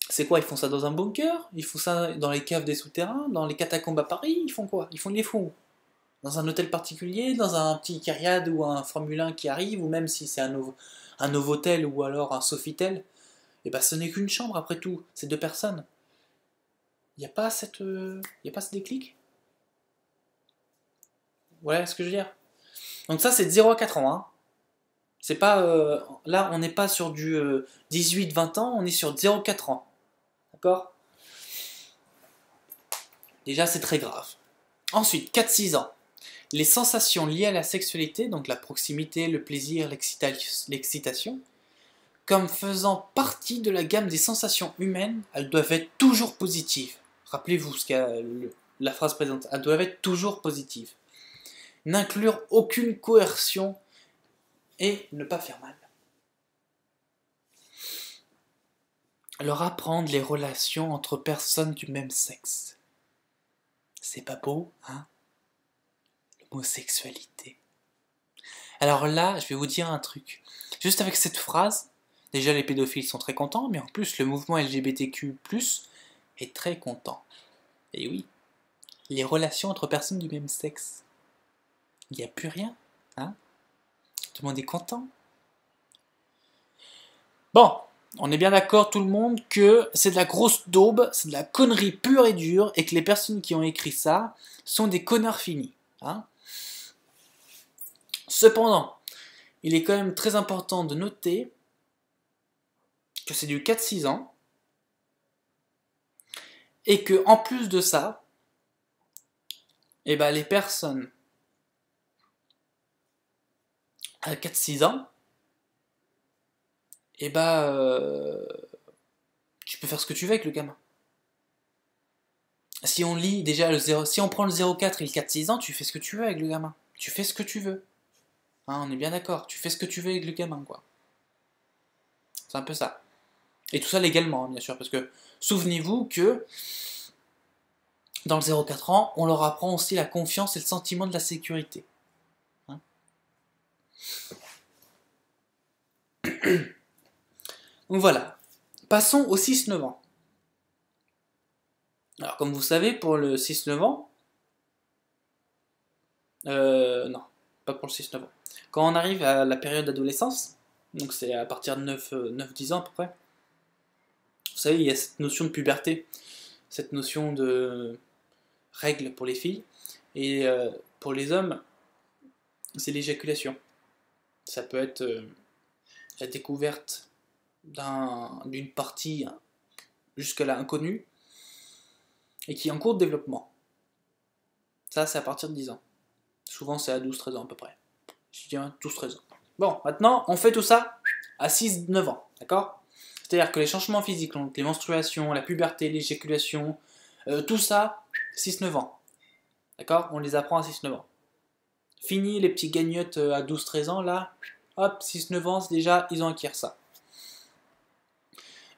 C'est quoi? Ils font ça dans un bunker? Ils font ça dans les caves des souterrains? Dans les catacombes à Paris? Ils font quoi? Les font où? Dans un hôtel particulier? Dans un petit Kyriade ou un Formule 1 qui arrive? Ou même si c'est un Novotel ou alors un Sofitel? Et ben ce n'est qu'une chambre après tout, c'est deux personnes. Il n'y a pas ce déclic? Voilà ce que je veux dire. Donc ça c'est de 0 à 4 ans. Hein. C'est pas, là on n'est pas sur du 18-20 ans, on est sur 0-4 ans. D'accord? Déjà c'est très grave. Ensuite, 4-6 ans. Les sensations liées à la sexualité, donc la proximité, le plaisir, l'excitation, comme faisant partie de la gamme des sensations humaines, elles doivent être toujours positives. Rappelez-vous ce la phrase présente. Elles doivent être toujours positives. N'inclure aucune coercion et ne pas faire mal. Leur apprendre les relations entre personnes du même sexe. C'est pas beau, hein? L'homosexualité. Alors là, je vais vous dire un truc. Juste avec cette phrase, déjà les pédophiles sont très contents, mais en plus le mouvement LGBTQ+, est très content. Et oui, les relations entre personnes du même sexe. Il n'y a plus rien, hein? Tout le monde est content. Bon, on est bien d'accord tout le monde que c'est de la grosse daube, c'est de la connerie pure et dure, et que les personnes qui ont écrit ça sont des connards finis. Hein? Cependant, il est quand même très important de noter que c'est du 4-6 ans, et que en plus de ça, eh ben, les personnes à 4-6 ans, eh ben, tu peux faire ce que tu veux avec le gamin. Si on lit déjà si on prend le 0,4 et le 4-6 ans, tu fais ce que tu veux avec le gamin. Tu fais ce que tu veux. Hein, on est bien d'accord. Tu fais ce que tu veux avec le gamin, quoi. C'est un peu ça. Et tout ça légalement, bien sûr, parce que souvenez-vous que dans le 0,4 ans, on leur apprend aussi la confiance et le sentiment de la sécurité. Hein? Donc voilà. Passons au 6-9 ans. Alors, comme vous savez, pour le 6-9 ans, non, pas pour le 6-9 ans. Quand on arrive à la période d'adolescence, donc c'est à partir de 9-10 ans à peu près, vous savez, il y a cette notion de puberté, cette notion de règle pour les filles, et pour les hommes, c'est l'éjaculation. Ça peut être la découverte d'une partie jusqu'à là inconnue, et qui est en cours de développement. Ça, c'est à partir de 10 ans. Souvent, c'est à 12-13 ans à peu près. Je dis 12-13 ans. Bon, maintenant, on fait tout ça à 6-9 ans, d'accord? C'est-à-dire que les changements physiques, donc les menstruations, la puberté, l'éjaculation, tout ça, 6-9 ans. D'accord? On les apprend à 6-9 ans. Fini les petits gagnottes à 12-13 ans, là, hop, 6-9 ans, déjà, ils ont acquis ça.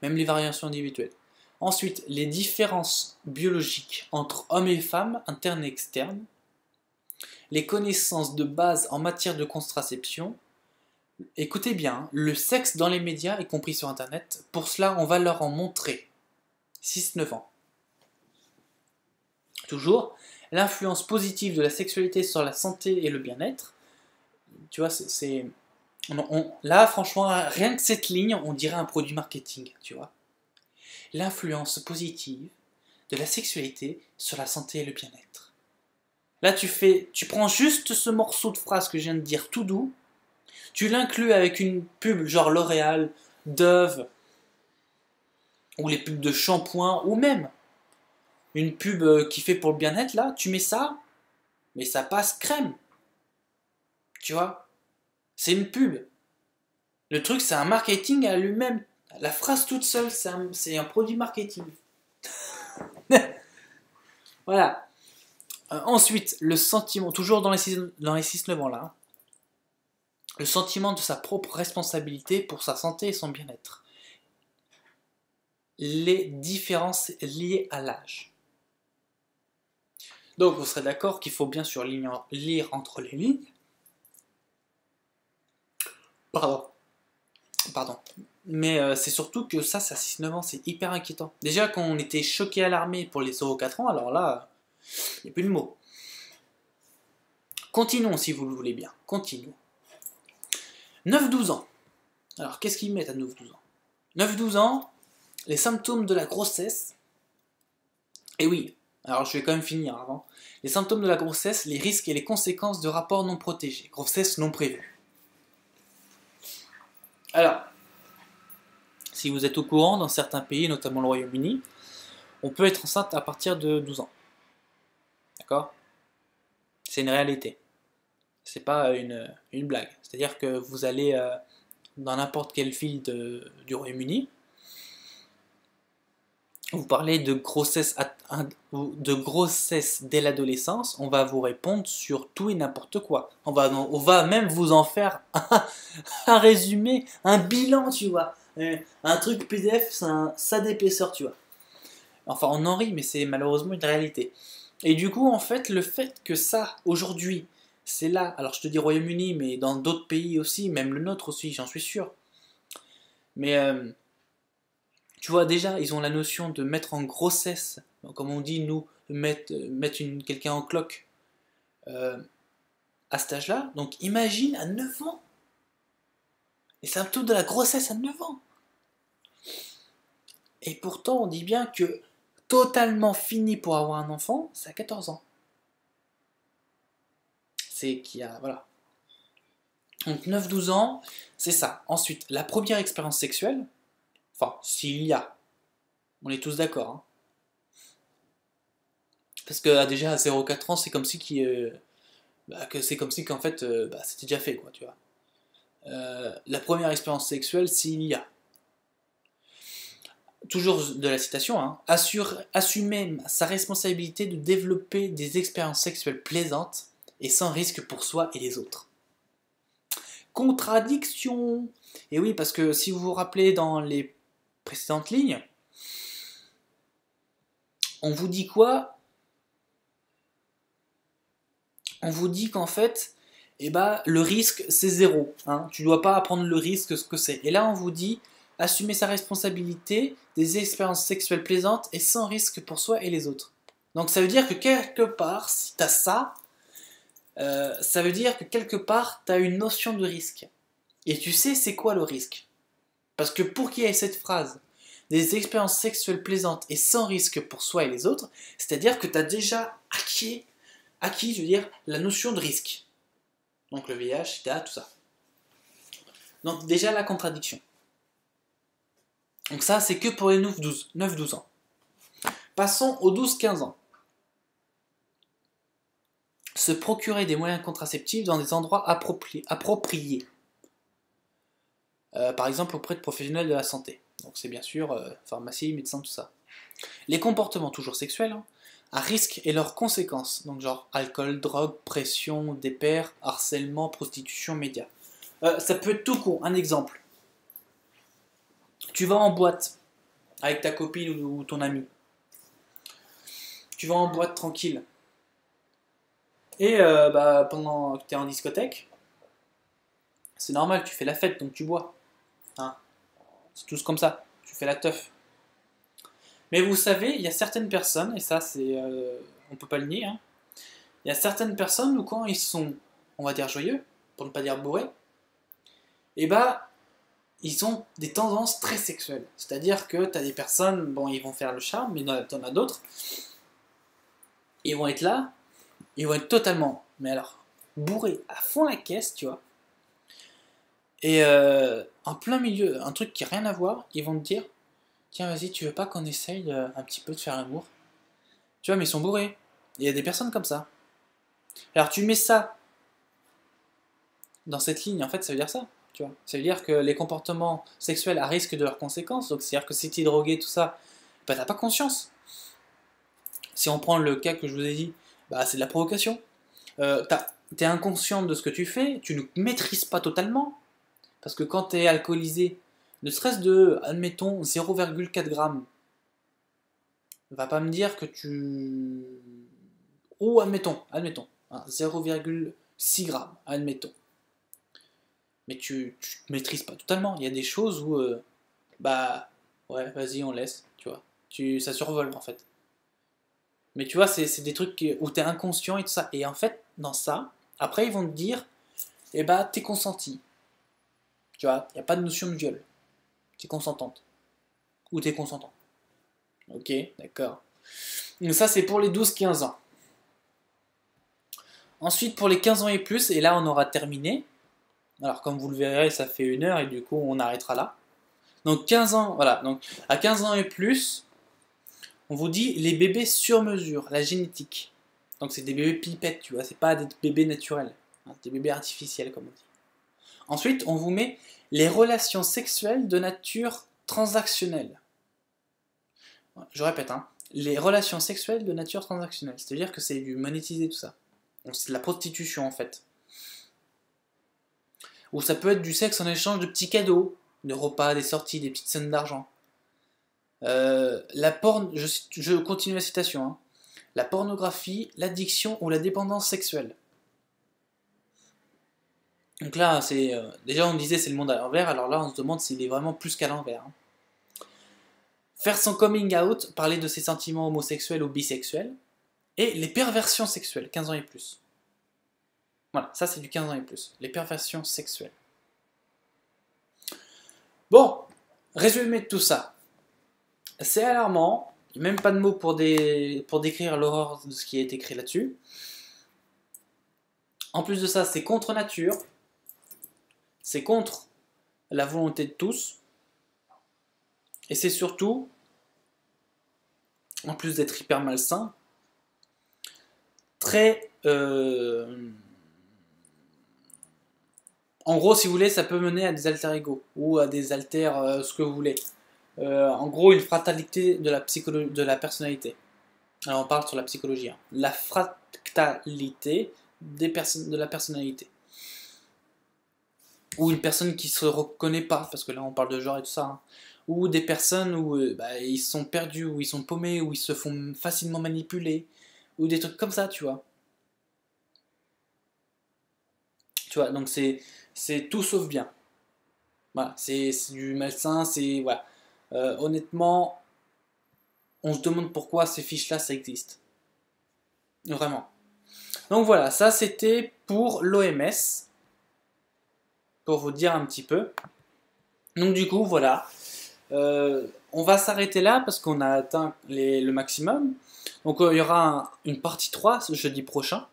Même les variations individuelles. Ensuite, les différences biologiques entre hommes et femmes, internes et externes. Les connaissances de base en matière de contraception. Écoutez bien, le sexe dans les médias, y compris sur internet, pour cela on va leur en montrer. 6-9 ans. Toujours, l'influence positive de la sexualité sur la santé et le bien-être. Tu vois, là franchement, rien que cette ligne, on dirait un produit marketing, tu vois. L'influence positive de la sexualité sur la santé et le bien-être. Là tu prends juste ce morceau de phrase que je viens de dire tout doux, Tu l'inclus avec une pub genre L'Oréal, Dove, ou les pubs de shampoing, ou même une pub qui fait pour le bien-être, là, tu mets ça, mais ça passe crème. Tu vois? C'est une pub. Le truc, c'est un marketing à lui-même. La phrase toute seule, c'est un produit marketing. Voilà. Ensuite, le sentiment, toujours dans les 6-9 ans là, hein, le sentiment de sa propre responsabilité pour sa santé et son bien-être. Les différences liées à l'âge. Donc vous serez d'accord qu'il faut bien sûr lire entre les lignes. Pardon. Mais c'est surtout que ça 6-9 ans, c'est hyper inquiétant. Déjà, quand on était choqué alarmé pour les 0-4 ans, alors là, il n'y a plus de mots. Continuons si vous le voulez bien. Continuons. 9-12 ans. Alors, qu'est-ce qu'ils mettent à 9-12 ans? 9-12 ans, les symptômes de la grossesse. Et oui, alors je vais quand même finir avant. Les symptômes de la grossesse, les risques et les conséquences de rapports non protégés. Grossesse non prévue. Alors, si vous êtes au courant, dans certains pays, notamment le Royaume-Uni, on peut être enceinte à partir de 12 ans. D'accord? C'est une réalité. C'est pas une blague. C'est-à-dire que vous allez dans n'importe quelle ville du Royaume-Uni, vous parlez de grossesse dès l'adolescence, on va vous répondre sur tout et n'importe quoi. On va même vous en faire un résumé, un bilan, tu vois. Un truc PDF, ça d'épaisseur, tu vois. Enfin, on en rit, mais c'est malheureusement une réalité. Et du coup, en fait, le fait que ça, aujourd'hui, c'est là, alors je te dis Royaume-Uni, mais dans d'autres pays aussi, même le nôtre aussi, j'en suis sûr. Mais tu vois, déjà, ils ont la notion de mettre en grossesse, comme on dit, nous, mettre quelqu'un en cloque à cet âge-là. Donc imagine à 9 ans. Les symptômes de la grossesse à 9 ans. Et pourtant, on dit bien que totalement fini pour avoir un enfant, c'est à 14 ans. C'est qu'il y a, voilà. Donc 9-12 ans, c'est ça. Ensuite, la première expérience sexuelle, enfin, s'il y a, on est tous d'accord, hein. Parce que déjà à 0-4 ans, c'est comme si c'est comme si qu'en fait, c'était déjà fait, quoi, tu vois. La première expérience sexuelle, s'il y a. Toujours de la citation, hein, assumer sa responsabilité de développer des expériences sexuelles plaisantes et sans risque pour soi et les autres. Contradiction. Et oui, parce que si vous vous rappelez dans les précédentes lignes, on vous dit quoi? On vous dit qu'en fait, le risque c'est 0. Hein. Tu ne dois pas apprendre le risque, ce que c'est. Et là, on vous dit assumer sa responsabilité des expériences sexuelles plaisantes et sans risque pour soi et les autres. Donc ça veut dire que quelque part, si tu as ça, ça veut dire que quelque part, tu as une notion de risque. Et tu sais c'est quoi le risque? Parce que pour qu'il y ait cette phrase, des expériences sexuelles plaisantes et sans risque pour soi et les autres, c'est-à-dire que tu as déjà acquis, je veux dire, la notion de risque. Donc le VIH, SIDA, tout ça. Donc déjà la contradiction. Donc ça, c'est que pour les 9-12 ans. Passons aux 12-15 ans. Se procurer des moyens contraceptifs dans des endroits appropriés. Par exemple auprès de professionnels de la santé. Donc c'est bien sûr pharmacie, médecin, tout ça. Les comportements toujours sexuels, hein, à risque et leurs conséquences. Donc genre alcool, drogue, pression des pairs, harcèlement, prostitution, médias. Ça peut être tout con. Un exemple. Tu vas en boîte avec ta copine ou ton ami. Tu vas en boîte tranquille. Et pendant que tu es en discothèque, c'est normal, tu fais la fête, donc tu bois. Hein. C'est tous comme ça, tu fais la teuf. Mais vous savez, il y a certaines personnes, et ça on peut pas le nier, hein, il y a certaines personnes où quand ils sont, on va dire joyeux, pour ne pas dire bourrés, ils ont des tendances très sexuelles. C'est-à-dire que tu as des personnes, bon, ils vont faire le charme, mais t'en as d'autres, ils vont être là, ils vont être totalement, mais alors, bourrés à fond la caisse, tu vois. Et en plein milieu, un truc qui n'a rien à voir, ils vont te dire, tiens vas-y, tu veux pas qu'on essaye un petit peu de faire l'amour? Tu vois, mais ils sont bourrés. Il y a des personnes comme ça. Alors tu mets ça dans cette ligne, en fait, ça veut dire ça. Tu vois. Ça veut dire que les comportements sexuels à risque de leurs conséquences, donc c'est-à-dire que si tu es drogué, tout ça, bah t'as pas conscience. Si on prend le cas que je vous ai dit, bah c'est de la provocation. T'es inconscient de ce que tu fais, tu ne maîtrises pas totalement, parce que quand t'es alcoolisé, ne serait-ce de, admettons, 0,4 grammes, va pas me dire que tu... Ou admettons, hein, 0,6 grammes, admettons. Mais tu te maîtrises pas totalement. Il y a des choses où, bah, ouais, vas-y, on laisse, tu vois. Ça survole, en fait. Mais tu vois, c'est des trucs où t'es inconscient et tout ça. Et en fait, dans ça, après, ils vont te dire, eh bah, t'es consenti. Tu vois, il n'y a pas de notion de viol. T'es consentante. Ou t'es consentant. Ok, d'accord. Donc ça, c'est pour les 12-15 ans. Ensuite, pour les 15 ans et plus, et là, on aura terminé. Alors, comme vous le verrez, ça fait 1 heure et du coup, on arrêtera là. Donc, 15 ans, voilà. Donc, à 15 ans et plus, on vous dit les bébés sur mesure, la génétique. Donc, c'est des bébés pipettes, tu vois, c'est pas des bébés naturels. Hein, des bébés artificiels, comme on dit. Ensuite, on vous met les relations sexuelles de nature transactionnelle. Je répète, hein, les relations sexuelles de nature transactionnelle. C'est-à-dire que c'est du monétisé, tout ça. Donc, c'est de la prostitution, en fait. Ou ça peut être du sexe en échange de petits cadeaux, de repas, des sorties, des petites sommes d'argent. Je continue la citation. Hein. La pornographie, l'addiction ou la dépendance sexuelle. Donc là, déjà on disait c'est le monde à l'envers, alors là on se demande s'il est vraiment plus qu'à l'envers. Hein. Faire son coming out, parler de ses sentiments homosexuels ou bisexuels, et les perversions sexuelles, 15 ans et plus. Voilà, ça c'est du 15 ans et plus, les perversions sexuelles. Bon, résumé de tout ça. C'est alarmant, il n'y a même pas de mots pour décrire l'horreur de ce qui a été écrit là-dessus. En plus de ça, c'est contre nature, c'est contre la volonté de tous, et c'est surtout, en plus d'être hyper malsain, très... En gros, si vous voulez, ça peut mener à des alter-ego, ou à des ce que vous voulez. En gros, une fractalité de la personnalité. Alors on parle sur la psychologie. Hein. La fractalité de la personnalité. Ou une personne qui se reconnaît pas, parce que là on parle de genre et tout ça. Hein. Ou des personnes où ils sont perdus, où ils sont paumés, où ils se font facilement manipuler. Ou des trucs comme ça, tu vois. Tu vois, donc c'est tout sauf bien. Voilà, c'est du malsain, c'est... Voilà. Honnêtement, on se demande pourquoi ces fiches-là, ça existe. Vraiment. Donc voilà, ça c'était pour l'OMS, pour vous dire un petit peu. Donc du coup, voilà. On va s'arrêter là parce qu'on a atteint le maximum. Donc il y aura une partie 3 ce jeudi prochain.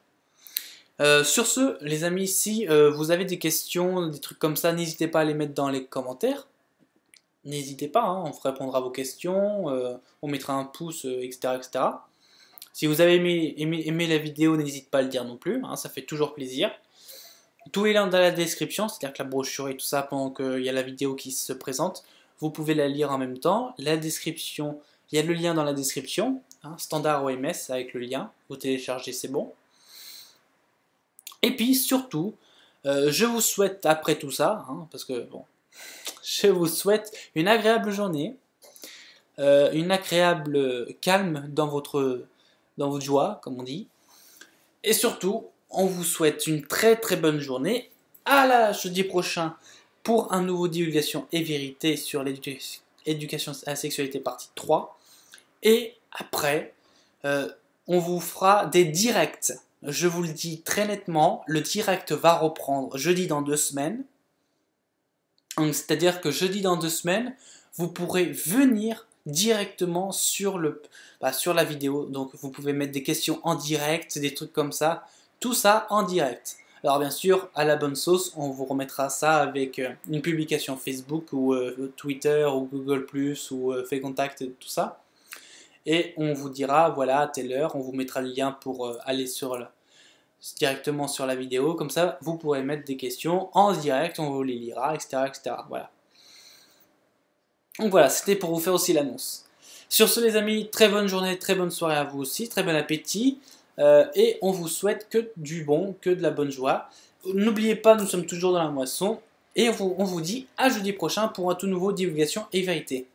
Sur ce, les amis, si vous avez des questions, des trucs comme ça, n'hésitez pas à les mettre dans les commentaires. N'hésitez pas, hein, on répondra à vos questions, on mettra un pouce, etc., etc. Si vous avez aimé la vidéo, n'hésitez pas à le dire non plus, hein, ça fait toujours plaisir. Tout est là dans la description, c'est-à-dire que la brochure et tout ça, pendant qu'il y a la vidéo qui se présente, vous pouvez la lire en même temps. La description, il y a le lien dans la description, hein, standard OMS avec le lien, vous téléchargez, c'est bon. Et puis surtout, je vous souhaite après tout ça, hein, parce que bon, je vous souhaite une agréable journée, une agréable calme dans votre joie, comme on dit. Et surtout, on vous souhaite une très très bonne journée. À la jeudi prochain pour un nouveau divulgation et vérité sur l'éducation à la sexualité partie 3. Et après, on vous fera des directs. Je vous le dis très nettement, le direct va reprendre jeudi dans 2 semaines. C'est-à-dire que jeudi dans 2 semaines, vous pourrez venir directement sur la vidéo. Donc vous pouvez mettre des questions en direct, des trucs comme ça. Tout ça en direct. Alors bien sûr, à la bonne sauce, on vous remettra ça avec une publication Facebook ou Twitter ou Google+, ou Fait Contact, tout ça. Et on vous dira, voilà, à telle heure, on vous mettra le lien pour aller directement sur la vidéo. Comme ça, vous pourrez mettre des questions en direct, on vous les lira, etc. etc. Voilà. Donc voilà, c'était pour vous faire aussi l'annonce. Sur ce les amis, très bonne journée, très bonne soirée à vous aussi, très bon appétit. Et on vous souhaite que du bon, que de la bonne joie. N'oubliez pas, nous sommes toujours dans la moisson. Et on vous dit à jeudi prochain pour un tout nouveau divulgation et vérité.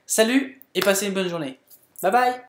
Salut et passez une bonne journée. Bye bye.